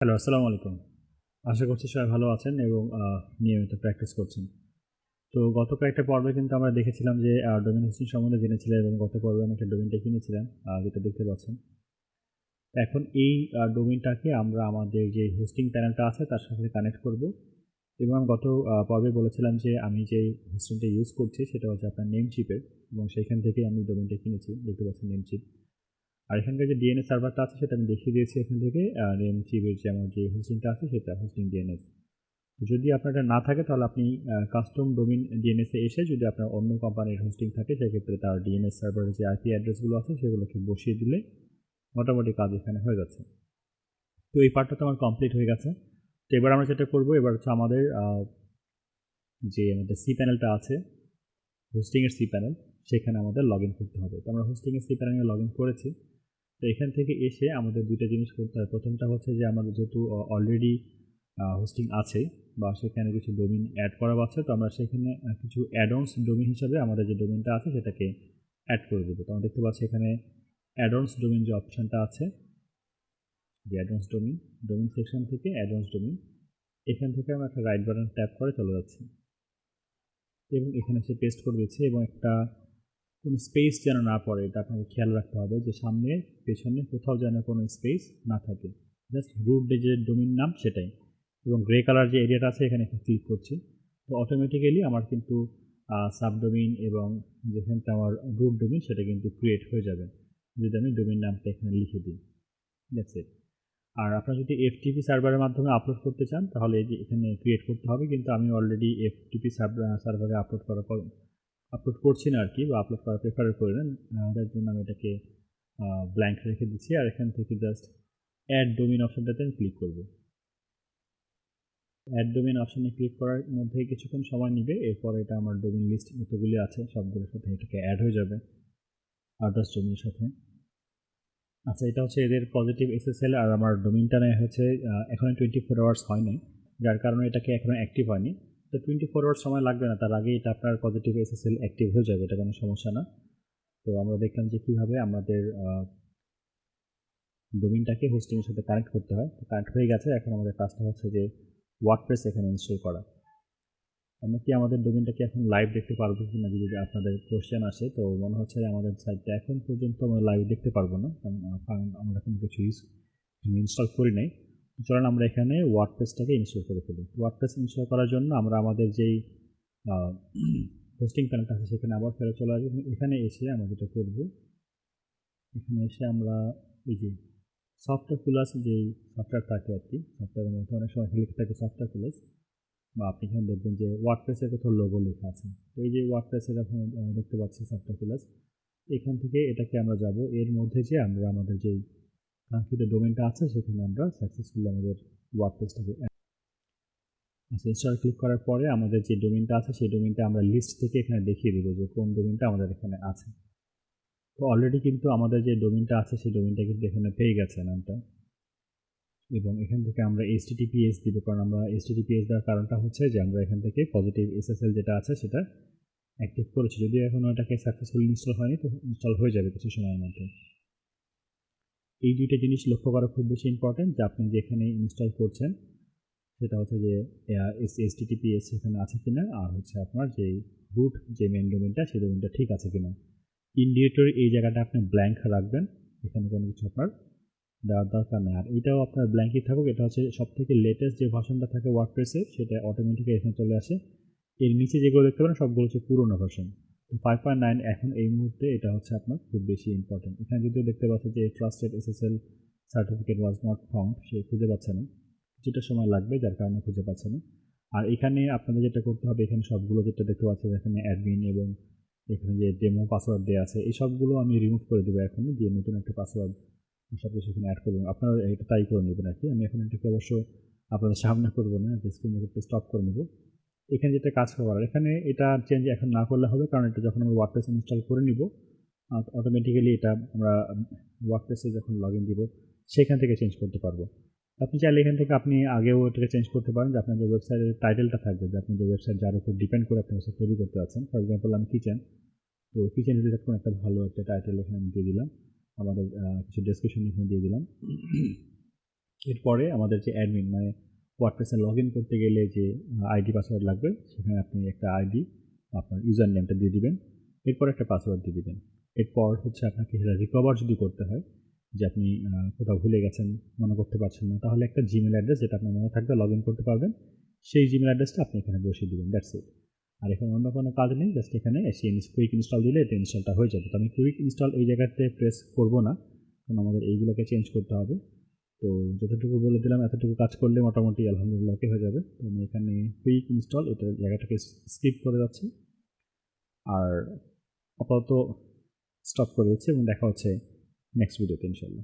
Hello, আসসালামু আলাইকুম। আশা করছি সবাই ভালো আছেন এবং নিয়মিত প্র্যাকটিস করছেন। তো গত কয়েকটা পর্বে কিন্তু আমরা দেখেছিলাম যে ডোমেইন হোস্টিং সম্বন্ধে জেনেছিলাম এবং গত পর্বে আমি একটা ডোমেইনটা কিনেছিলাম, যেটা দেখতে পাচ্ছেন। এখন এই ডোমেইনটাকে আমরা আমাদের যে হোস্টিং প্যানেলটা আছে তার সাথে কানেক্ট করব এবং আমি গত পর্বে বলেছিলাম যে আমি যে হোস্টিংটা ইউজ করছি সেটা হচ্ছে আপনার নেমচিপের এবং সেইখান থেকেই আমি ডোমেইনটা কিনেছি। দেখতে পাচ্ছেন নেমচিপ। আর এখানকার যে ডিএনএস সার্ভারটা আছে সেটা আমি দেখিয়ে দিয়েছি এখান থেকে। নেমচিপের যে আমার যে হোস্টিংটা আছে সেটা হোস্টিং ডিএনএস। যদি আপনার এটা না থাকে তাহলে আপনি কাস্টম ডোমেইন ডিএনএস এ এসে যদি আপনার অন্য কোম্পানির হোস্টিং থাকে সেক্ষেত্রে তার ডিএনএস সার্ভারের যে আইপি অ্যাড্রেসগুলো আছে সেগুলোকে বসিয়ে দিলে মোটামুটি কাজ এখানে হয়ে যাচ্ছে। তো এই পার্টটা তো আমার কমপ্লিট হয়ে গেছে। তো এবার আমরা যেটা করবো এবার হচ্ছে আমাদের যে আমাদের সি প্যানেলটা আছে হোস্টিংয়ের সি প্যানেল সেখানে আমাদের লগ ইন করতে হবে। তো আমরা হোস্টিংয়ের সি প্যানেলে লগ ইন করেছি। তো এখান থেকে এসে আমাদের দুইটা জিনিস করতে হয়। প্রথমটা হচ্ছে যে আমাদের যেহেতু অলরেডি হোস্টিং আছে বা সেখানে কিছু ডোমেইন অ্যাড করা আছে, তো আমরা সেখানে কিছু অ্যাডঅনস ডোমেইন হিসাবে আমাদের যে ডোমেইনটা আছে সেটাকে অ্যাড করে দেবো। তো আমরা দেখতে পাচ্ছি এখানে অ্যাডঅনস ডোমেইন যে অপশানটা আছে, যে অ্যাডভান্স ডোমেইন ডোমেইন সেকশন থেকে অ্যাডভান্স ডোমেইন, এখান থেকে আমরা একটা রাইট বাটন ট্যাপ করে চলে যাচ্ছি এবং এখানে সে পেস্ট করে দিচ্ছে এবং একটা কোনো স্পেস যেন না পড়ে এটা আপনাকে খেয়াল রাখতে হবে যে সামনে পেছনে কোথাও যেন কোনো স্পেস না থাকে। জাস্ট রুট যে ডোমেইন নাম সেটাই এবং গ্রে কালার যে এরিয়াটা আছে এখানে একটা ক্লিক করছি। তো অটোমেটিক্যালি আমার কিন্তু সাবডোমেইন এবং যেখানটা আমার রুট ডোমেইন সেটা কিন্তু ক্রিয়েট হয়ে যাবে যদি আমি ডোমেইন নামটা এখানে লিখে দিই। That's it. আর আপনারা যদি এফটিপি সার্ভারের মাধ্যমে আপলোড করতে চান তাহলে এই যে এখানে ক্রিয়েট করতে হবে, কিন্তু আমি অলরেডি এফটিপি সার্ভারে আপলোড করছি না আর কি, বা আপলোড করা প্রেফার করি না। যার জন্য আমি এটাকে ব্ল্যাঙ্ক রেখে দিচ্ছি আর এখান থেকে জাস্ট অ্যাড ডোমেইন অপশনটাতে আমি ক্লিক করব। অ্যাড ডোমেইন অপশনে ক্লিক করার মধ্যে কিছুক্ষণ সময় নেবে, এরপর এটা আমার ডোমেইন লিস্ট যতগুলি আছে সবগুলোর সাথে এটাকে অ্যাড হয়ে যাবে আদার্স ডোমেইনের সাথে। আচ্ছা, এটা হচ্ছে এদের পজিটিভ এসএসএল আর আমার ডোমেইনটা নেয় হচ্ছে এখনো 24 আওয়ার্স হয় নাই, যার কারণে এটাকে এখনো অ্যাক্টিভ হয়নি। তো 24 আওয়ার্স সময় লাগবে না, তার আগেই এটা আপনার পজিটিভ এসএসএল অ্যাক্টিভ হয়ে যাবে, এটা কোনো সমস্যা না। তো আমরা দেখলাম যে কীভাবে আমাদের ডোমেইনটাকে হোস্টিংয়ের সাথে কানেক্ট করতে হয়। তো কানেক্ট হয়ে গেছে, এখন আমাদের কাজটা হচ্ছে যে ওয়ার্ডপ্রেস এখানে ইনস্টল করা। আমরা কি আমাদের ডোমেইনটাকে এখন লাইভ দেখতে পারবো কি না যদি আপনাদের কোশ্চেন আসে, তো মনে হচ্ছে আমাদের সাইটটা এখন পর্যন্ত আমরা লাইভ দেখতে পারবো না, কারণ আমরা কোনো কিছু ইনস্টল করি নাই। চলুন আমরা এখানে ওয়ার্ডপ্রেসটাকে ইনস্টল করে ফেলি। ওয়ার্ডপ্রেস ইনস্টল করার জন্য আমরা আমাদের যেই হোস্টিং প্যানেলটা আছে সেখানে আবার ফেরত চলে আসবো। এখানে এসে আমরা যেটা করব, এখানে এসে আমরা এই যে সফটওয়্যার প্লাস যেই সফটওয়্যার থাকে আর কি, সফটওয়্যারের মধ্যে অনেক সময় লিখে থাকে সফটওয়্যার প্লাস, বা আপনি এখানে দেখবেন যে ওয়ার্ডপ্রেসের কোথাও লোগো লেখা আছে। তো এই যে ওয়ার্ডপ্রেসের এখন দেখতে পাচ্ছি সফটওয়্যার প্লাস, এখান থেকে এটাকে আমরা যাব, এর মধ্যে যে আমরা আমাদের যেই কাঙ্ক্ষিত ডোমেইনটা আছে সেখানে আমরা সাকসেসফুলি আমাদের ওয়ার্ডপ্রেসটাকে ইনস্টল ক্লিক করার পরে আমাদের যে ডোমেইনটা আছে সেই ডোমেইনটা আমরা লিস্ট থেকে এখানে দেখিয়ে দেবো যে কোন ডোমেইনটা আমাদের এখানে আছে। তো অলরেডি কিন্তু আমাদের যে ডোমেইনটা আছে সেই ডোমেইনটা কিন্তু এখানে পেয়ে গেছে নামটা, এবং এখান থেকে আমরা HTTPS দিব, কারণ আমরা HTTPS দেওয়ার কারণটা হচ্ছে যে আমরা এখান থেকে পজিটিভ SSL যেটা আছে সেটা অ্যাক্টিভ করেছি। যদিও এখনও এটাকে সাকসেসফুলি ইনস্টল হয়নি, তো ইনস্টল হয়ে যাবে কিছু সময়ের মধ্যে। এই দুইটা জিনিস লক্ষ্য করা খুব বেশি ইম্পর্টেন্ট যে আপনি যেখানে ইনস্টল করছেন সেটা হচ্ছে যে HTTPS সেখানে আছে কিনা, আর হচ্ছে আপনার যে রুট যে মেন ডোমেইনটা সেই ডোমেইনটা ঠিক আছে কিনা। ইন ডিরেক্টরি এই জায়গাটা আপনি ব্ল্যাঙ্ক রাখবেন, এখানে কোনো কিছু আপনার দেওয়ার দরকার নেই। আর এটাও আপনার ব্ল্যাঙ্কই থাকুক, এটা হচ্ছে সবথেকে লেটেস্ট যে ভার্সনটা থাকে ওয়ার্ডপ্রেসের সেটা অটোমেটিক্যালি এখানে চলে আসে। এর নিচে যেগুলো দেখতে পারেন সবগুলো হচ্ছে পুরোনো ভার্সন। 5.9 এখন এই মুহূর্তে এটা হচ্ছে আপনার খুব বেশি ইম্পর্টেন্ট। এখানে যদিও দেখতে পাচ্ছেন যে trusted SSL certificate was not found, সে খুঁজে পাচ্ছে না, কিছুটা সময় লাগবে যার কারণে খুঁজে পাচ্ছে না। আর এখানে আপনাদের যেটা করতে হবে, এখানে সবগুলো যেটা দেখতে পাচ্ছেন এখানে অ্যাডমিন এবং এখানে যে ডেমো পাসওয়ার্ড দেওয়া আছে এই সবগুলো আমি রিমুভ করে দেবো এখনই, দিয়ে নতুন একটা পাসওয়ার্ড সব কিছু এখানে অ্যাড করবেন। আপনারা এটা তাই করে নেবেন আর কি। আমি এখন এটাকে অবশ্য আপনাদের সামনে করবো না, স্ক্রিন রেকর্ডটা স্টপ করে নেব। এখানে যেটা কাজ করার, এখানে এটা চেঞ্জ এখন না করলে হবে, কারণ এটা যখন আমরা ওয়ার্ডপ্রেস ইনস্টল করে নিব অটোমেটিক্যালি এটা আমরা ওয়ার্ডপ্রেসে যখন লগ ইন দিব সেখান থেকে চেঞ্জ করতে পারবো। আপনি চাইলে এখান থেকে আপনি আগেও এটাকে চেঞ্জ করতে পারেন, যে আপনার যে ওয়েবসাইটের টাইটেলটা থাকবে, যে আপনি যে ওয়েবসাইট যার উপর ডিপেন্ড করে আপনি ওয়েবসাইট তৈরি করতে আছেন। ফর এক্সাম্পল আমি কিচেন, তো কিচেন রিলেটেড কোনো একটা ভালো একটা টাইটেল এখানে আমি দিয়ে দিলাম, আমাদের কিছু ডেসক্রিপশন এখানে দিয়ে দিলাম। এরপরে আমাদের যে অ্যাডমিন মানে ওয়ার্ডপ্রেসে লগ ইন করতে গেলে যে আইডি পাসওয়ার্ড লাগবে, সেখানে আপনি একটা আইডি আপনার ইউজার নেমটা দিয়ে দিবেন, এরপর একটা পাসওয়ার্ড দিয়ে দিবেন। এরপর হচ্ছে আপনাকে সেটা রিকভার যদি করতে হয়, যে আপনি কোথাও ভুলে গেছেন, মনে করতে পারছেন না, তাহলে একটা জিমেল অ্যাড্রেস যেটা আপনার মনে থাকবে লগ ইন করতে পারবেন, সেই জিমেল অ্যাড্রেসটা আপনি এখানে বসিয়ে দিবেন। That's it. আর এখানে অন্য কোনো কাজ নেই, জাস্ট এখানে এসে কুইক ইনস্টল দিলে এটা ইনস্টলটা হয়ে যাবে। তো আমি কুইক ইনস্টল এই জায়গাতে প্রেস করব না, কারণ আমাদের এইগুলোকে চেঞ্জ করতে হবে। তো যতটুকু বলে দিলাম এতটুকু কাজ করলে মোটামুটি আলহামদুলিল্লাহ ওকে হয়ে যাবে। তো আমি এখানে কুইক ইনস্টল এটা জায়গাটাকে স্কিপ করে যাচ্ছি, আর আপাতত স্টপ করে দিচ্ছি এবং দেখা হচ্ছে নেক্সট ভিডিওতে ইনশাল্লাহ।